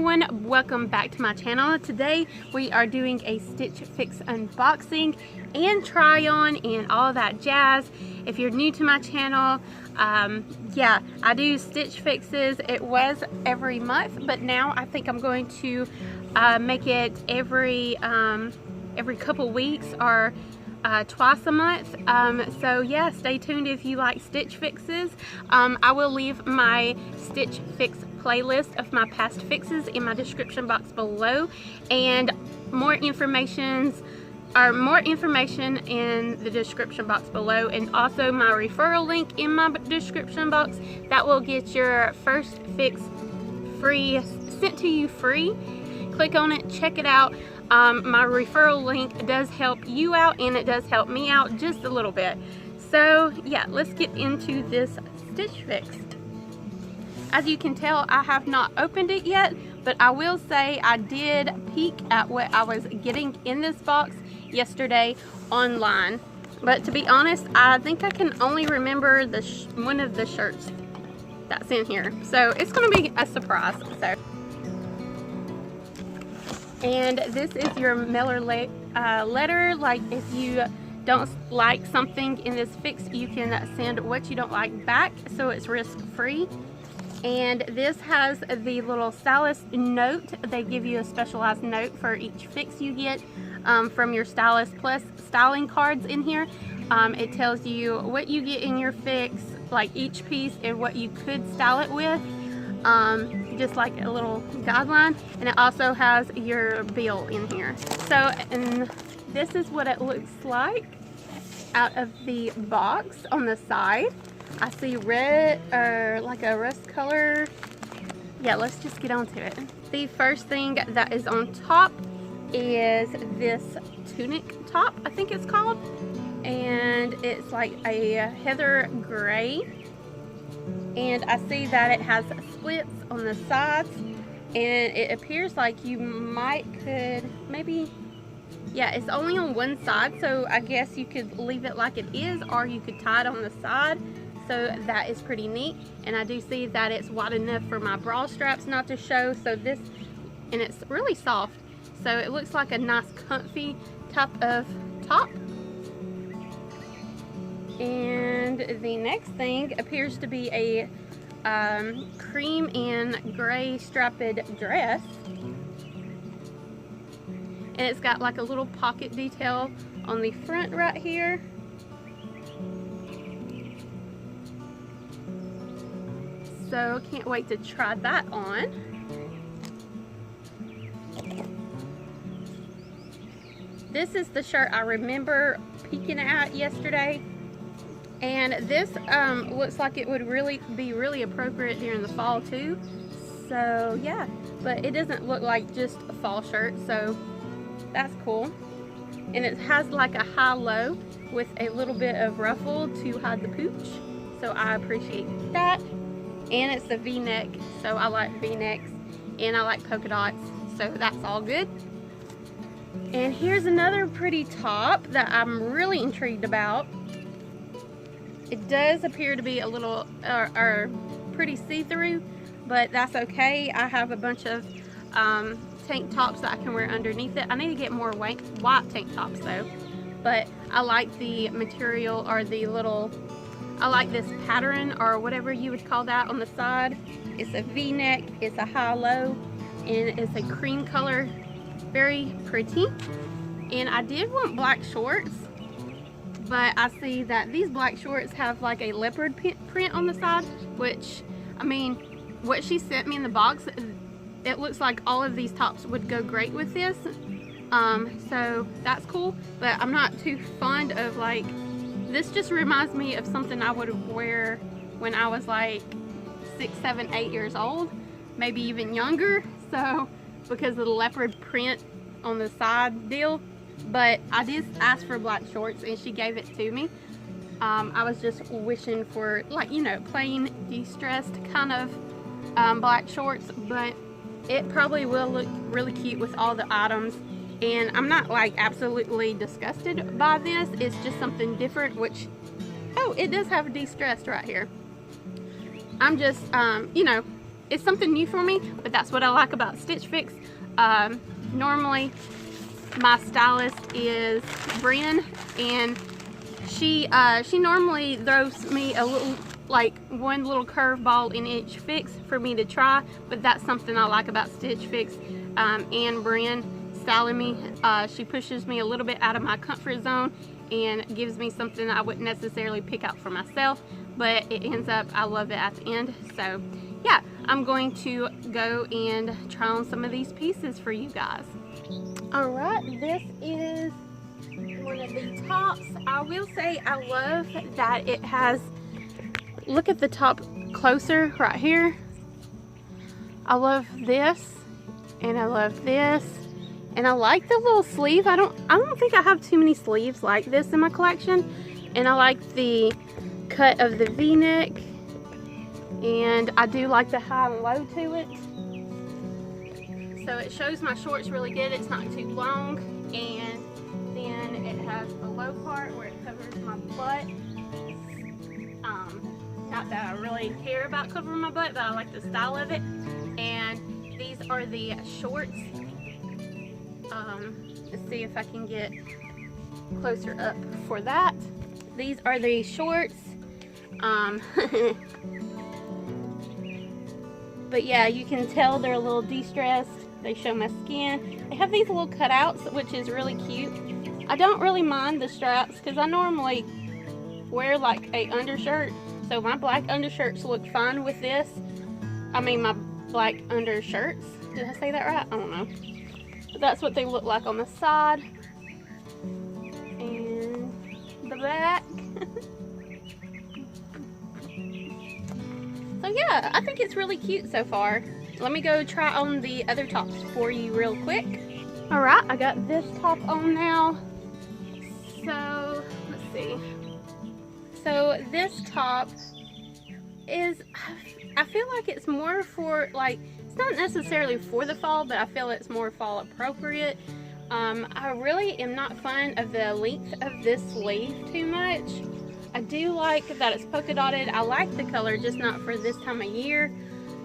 everyone, welcome back to my channel. Today we are doing a Stitch Fix unboxing and try on and all that jazz. If you're new to my channel, yeah, I do Stitch Fixes. It was every month, but now I think I'm going to make it every couple weeks or twice a month. So yeah, stay tuned if you like Stitch Fixes. I will leave my Stitch Fix playlist of my past fixes in my description box below, and more information in the description box below, and also my referral link in my description box that will get your first fix free, sent to you free. Click on it, check it out. My referral link does help you out, and it does help me out just a little bit. So yeah, let's get into this Stitch Fix. As you can tell, I have not opened it yet, but I will say I did peek at what I was getting in this box yesterday online. But to be honest, I think I can only remember one of the shirts that's in here. So it's going to be a surprise. And this is your mailer letter. Like, if you don't like something in this fix, you can send what you don't like back, so it's risk-free. And this has the little Stylist note. They give you a specialized note for each fix you get from your Stylist Plus styling cards in here. It tells you what you get in your fix, like each piece, and what you could style it with. Just like a little guideline, and it also has your bill in here. So, and this is what it looks like out of the box. On the side I see red, or like a rust color. Yeah, let's just get on to it. The first thing that is on top is this tunic top, I think it's called, and it's like a heather gray. And I see that it has splits on the sides, and it appears like you could maybe, yeah, it's only on one side, so I guess you could leave it like it is, or you could tie it on the side. So that is pretty neat. And I do see that it's wide enough for my bra straps not to show. So this, and it's really soft, so it looks like a nice comfy type of top. And the next thing appears to be a cream and gray strapped dress, and it's got like a little pocket detail on the front right here. So can't wait to try that on. This is the shirt I remember peeking at yesterday. And this looks like it would be really appropriate during the fall too. So yeah, but it doesn't look like just a fall shirt, so that's cool. And it has like a high-low with a little bit of ruffle to hide the pooch, so I appreciate that. And it's a V-neck, so I like V-necks, and I like polka dots, so that's all good. And here's another pretty top that I'm really intrigued about. It does appear to be a little pretty see-through, but that's okay. I have a bunch of tank tops that I can wear underneath it. I need to get more white tank tops though, but I like the material, or the little, I like this pattern, or whatever you would call that, on the side. It's a V-neck, it's a high-low, and it's a cream color, very pretty. And I did want black shorts, but I see that these black shorts have like a leopard print on the side, which, I mean, what she sent me in the box, it looks like all of these tops would go great with this. So that's cool, but I'm not too fond of, like, this just reminds me of something I would wear when I was like 6, 7, 8 years old, maybe even younger. So, because of the leopard print on the side deal. But I did ask for black shorts, and she gave it to me. I was just wishing for, like, you know, plain de-stressed kind of black shorts, but it probably will look really cute with all the items. And I'm not like absolutely disgusted by this. It's just something different, which, oh, it does have de-stressed right here. I'm just, you know, it's something new for me, but that's what I like about Stitch Fix. Normally my stylist is Bren, and she normally throws me a little, like one little curveball in each fix for me to try, but that's something I like about Stitch Fix. And Bren styling me, she pushes me a little bit out of my comfort zone and gives me something I wouldn't necessarily pick out for myself, but it ends up, I love it at the end. So yeah, I'm going to go and try on some of these pieces for you guys. Alright, this is one of the tops. I will say I love that it has, look at the top closer right here. I love this, and I love this, and I like the little sleeve. I don't think I have too many sleeves like this in my collection, and I like the cut of the v-neck, and I do like the high and low to it. So it shows my shorts really good. It's not too long, and then it has a low part where it covers my butt. Not that I really care about covering my butt, but I like the style of it. And these are the shorts. Let's see if I can get closer up for that. These are the shorts. But yeah, you can tell they're a little de-stressed. They show my skin. They have these little cutouts, which is really cute. I don't really mind the straps because I normally wear like a undershirt. So my black undershirts look fine with this. I mean my black undershirts. Did I say that right? I don't know. But that's what they look like on the side. And the back. So yeah, I think it's really cute so far. Let me go try on the other tops for you real quick. Alright, I got this top on now. So, let's see. So this top is, I feel like it's more for, like, it's not necessarily for the fall, but I feel it's more fall appropriate. I really am not fond of the length of this sleeve too much. I do like that it's polka dotted. I like the color, just not for this time of year.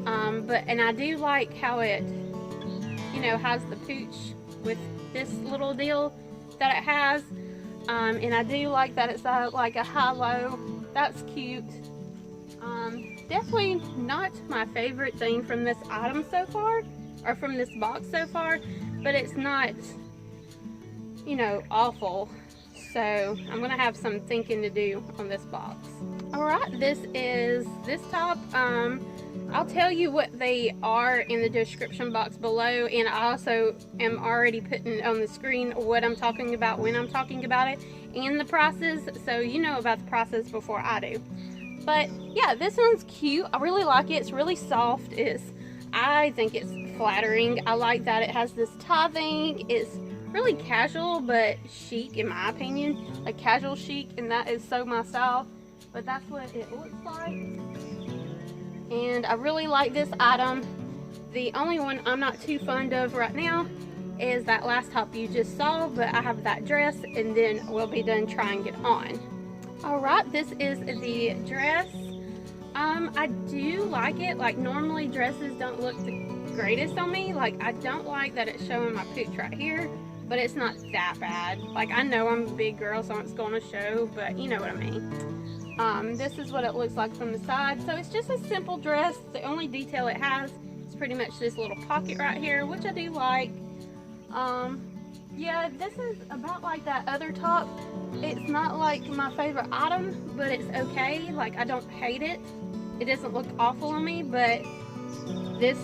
And I do like how it, you know, has the pooch with this little deal that it has. And I do like that it's like a high-low. That's cute. Definitely not my favorite thing from this item so far, or from this box so far, but it's not, you know, awful. So I'm gonna have some thinking to do on this box. Alright, this top. I'll tell you what they are in the description box below, and I also am already putting on the screen what I'm talking about when I'm talking about it, and the prices, so you know about the prices before I do. But yeah, this one's cute. I really like it. It's really soft. I think it's flattering. I like that it has this tie thing. It's really casual but chic in my opinion, like casual chic, and that is so my style. But that's what it looks like. And I really like this item. The only one I'm not too fond of right now is that last top you just saw, but I have that dress, and then we'll be done trying it on. Alright, this is the dress. I do like it. Like, normally dresses don't look the greatest on me. Like, I don't like that it's showing my pooch right here, but it's not that bad. Like, I know I'm a big girl, so it's going to show, but you know what I mean. This is what it looks like from the side. So it's just a simple dress. The only detail it has is pretty much this little pocket right here, which I do like. Yeah, this is about like that other top. It's not like my favorite item, but it's okay. Like, I don't hate it. It doesn't look awful on me, but this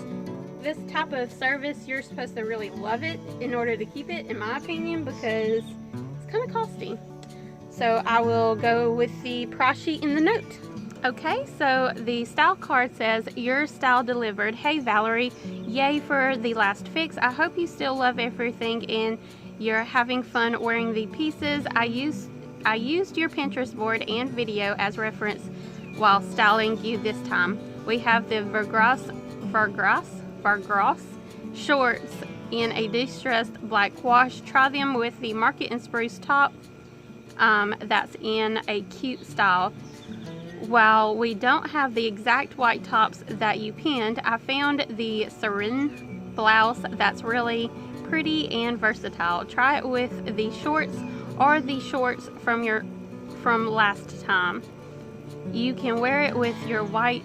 type of service, you're supposed to really love it in order to keep it, in my opinion, because it's kind of costly. So I will go with the price sheet in the note. Okay, so the style card says, "Your style delivered. Hey Valerie, yay for the last fix. I hope you still love everything and you're having fun wearing the pieces. I used your Pinterest board and video as reference while styling you this time. We have the VIGOSS shorts in a distressed black wash. Try them with the Market and Spruce top. That's in a cute style. while we don't have the exact white tops that you pinned, I found the SEREIN blouse that's really pretty and versatile. Try it with the shorts or the shorts from last time. You can wear it with your white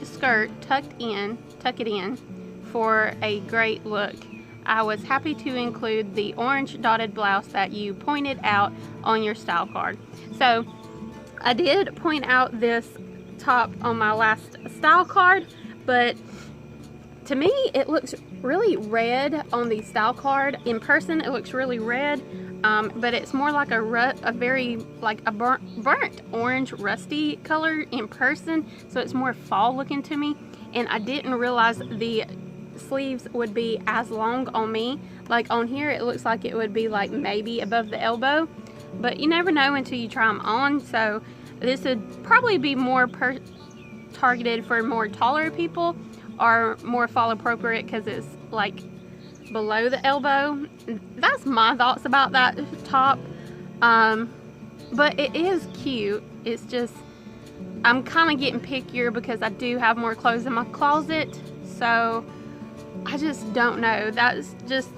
skirt tuck it in for a great look. I was happy to include the orange dotted blouse that you pointed out on your style card. So I did point out this top on my last style card, but to me it looks really red on the style card. In person it looks really red, but it's more like a very like a burnt orange rusty color in person, so it's more fall looking to me. And I didn't realize the sleeves would be as long on me. Like on here it looks like it would be like maybe above the elbow, but you never know until you try them on. So this would probably be more targeted for more taller people or more fall appropriate because it's like below the elbow. That's my thoughts about that top, but it is cute. It's just I'm kind of getting pickier because I do have more clothes in my closet, so I just don't know.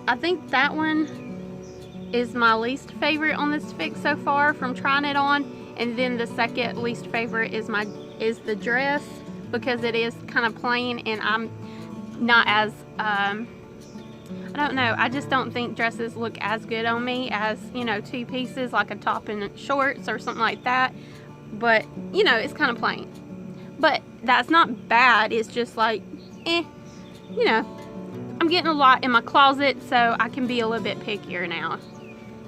I think that one is my least favorite on this fix so far from trying it on, and then the second least favorite is the dress because it is kind of plain, and I'm not as I don't know, I just don't think dresses look as good on me as, you know, two pieces like a top and shorts or something like that. But you know, it's kind of plain, but that's not bad. It's just like you know, I'm getting a lot in my closet, so I can be a little bit pickier now,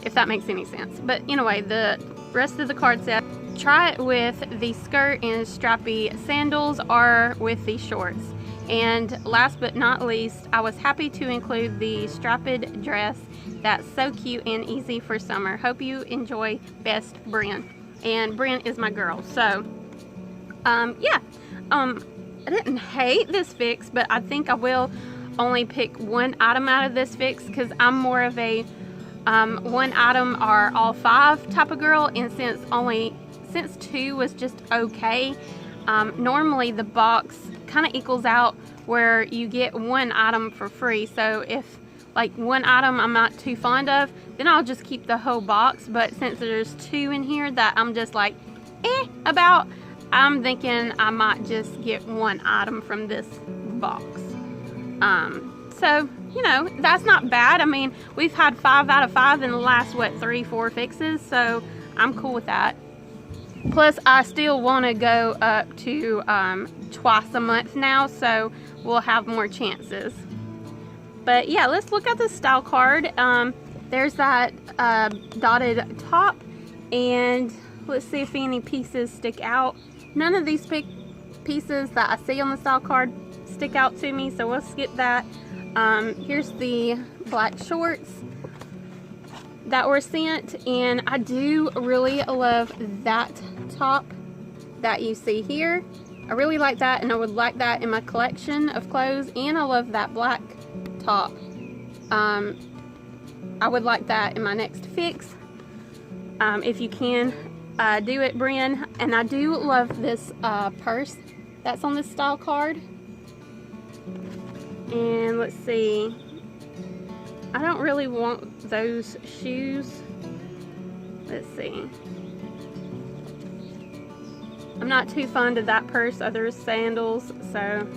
if that makes any sense. But anyway, the rest of the card said try it with the skirt and strappy sandals or with the shorts. And last but not least, I was happy to include the strapped dress that's so cute and easy for summer. Hope you enjoy. Best, Bryn. And Bryn is my girl. So yeah, I didn't hate this fix, but I think I will only pick one item out of this fix because I'm more of a one item or all five type of girl. And since two was just okay, normally the box kind of equals out where you get one item for free. So if like one item I'm not too fond of, then I'll just keep the whole box. But since there's two in here that I'm just like about, I'm thinking I might just get one item from this box. So you know, that's not bad. I mean, we've had 5 out of 5 in the last what, 3-4 fixes, so I'm cool with that. Plus I still want to go up to twice a month now, so we'll have more chances. But yeah, let's look at the style card. There's that dotted top, and let's see if any pieces stick out. None of these pieces that I see on the style card stick out to me, so we'll skip that. Here's the black shorts that were sent, and I do really love that top that you see here. I really like that, and I would like that in my collection of clothes. And I love that black top. I would like that in my next fix. If you can do it, Bryn. And I do love this purse that's on this style card. And let's see, I don't really want those shoes. Let's see, I'm not too fond of that purse or those sandals, so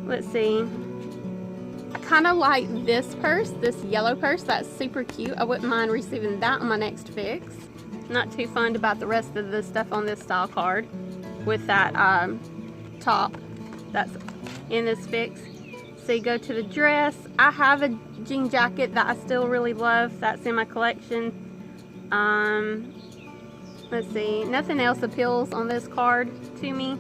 let's see. I kind of like this purse, this yellow purse. That's super cute. I wouldn't mind receiving that on my next fix. Not too fond about the rest of the stuff on this style card with that top that's in this fix. So you go to the dress. I have a jean jacket that I still really love that's in my collection. Let's see, nothing else appeals on this card to me,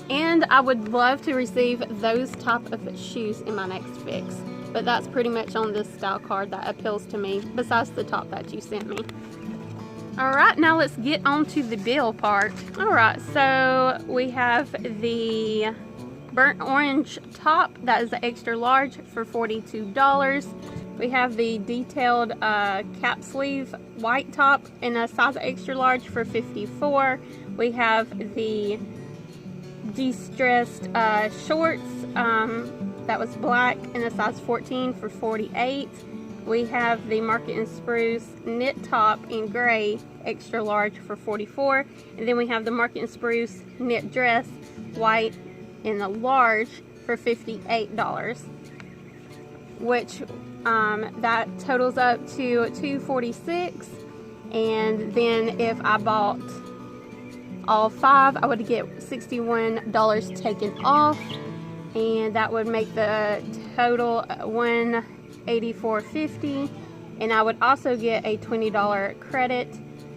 and I would love to receive those type of shoes in my next fix, but that's pretty much on this style card that appeals to me besides the top that you sent me. Alright, now let's get on to the bill part. Alright, so we have the burnt orange top that is an extra large for $42. We have the detailed cap sleeve white top in a size extra large for $54. We have the distressed shorts that was black in a size 14 for $48. We have the Market & Spruce knit top in gray extra large for $44. And then we have the Market & Spruce knit dress white in a large for $58, which that totals up to $246. And then if I bought all 5, I would get $61 taken off, and that would make the total $184.50. And I would also get a $20 credit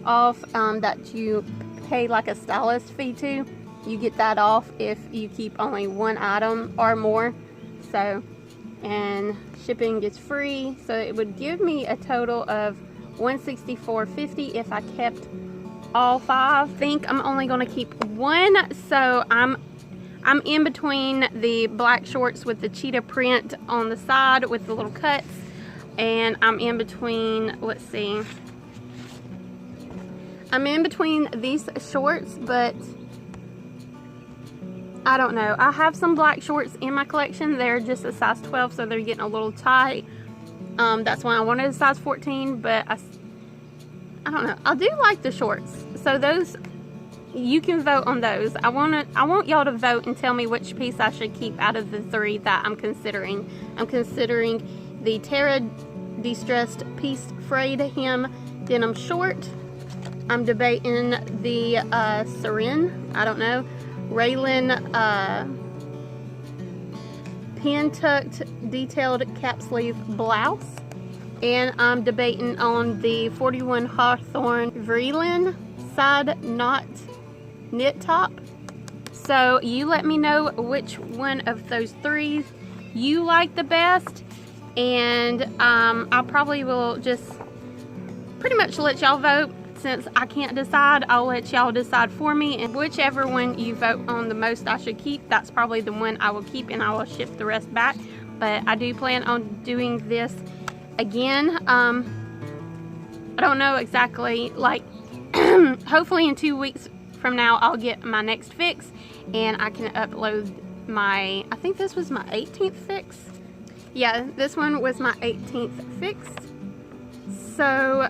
off that you pay like a stylist fee to. You get that off if you keep only 1 item or more. So, and shipping is free, so it would give me a total of $164.50 if I kept all 5. I think I'm only going to keep 1, so I'm in between the black shorts with the cheetah print on the side with the little cuts, and I'm in between, let's see, I'm in between these shorts, but I don't know. I have some black shorts in my collection. They're just a size 12, so they're getting a little tight. That's why I wanted a size 14, but I don't know. I do like the shorts. So those, you can vote on those. I want y'all to vote and tell me which piece I should keep out of the 3 that I'm considering. I'm considering the Tiara distressed piece frayed hem denim short. I'm debating the SEREIN, I don't know, Rylin Pintuck detailed cap sleeve blouse. And I'm debating on the 41 Hawthorne Vreelan side knot knit top. So you let me know which one of those 3 you like the best, and I probably will just pretty much let y'all vote. Since I can't decide, I'll let y'all decide for me, and whichever one you vote on the most I should keep, that's probably the one I will keep, and I will ship the rest back. But I do plan on doing this again. I don't know exactly, like hopefully in 2 weeks from now I'll get my next fix and I can upload my, I think this was my 18th fix. Yeah, this one was my 18th fix. So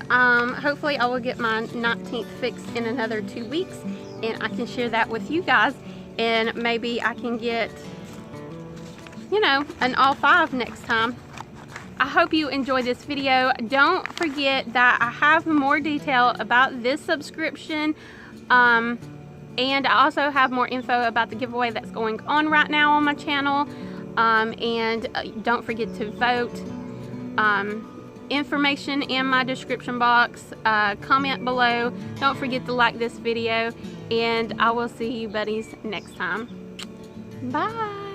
hopefully I will get my 19th fix in another 2 weeks, and I can share that with you guys, and maybe I can get, you know, an all 5 next time. I hope you enjoyed this video. Don't forget that I have more detail about this subscription, and I also have more info about the giveaway that's going on right now on my channel, and don't forget to vote. Information in my description box, comment below. Don't forget to like this video, and I will see you buddies next time. Bye.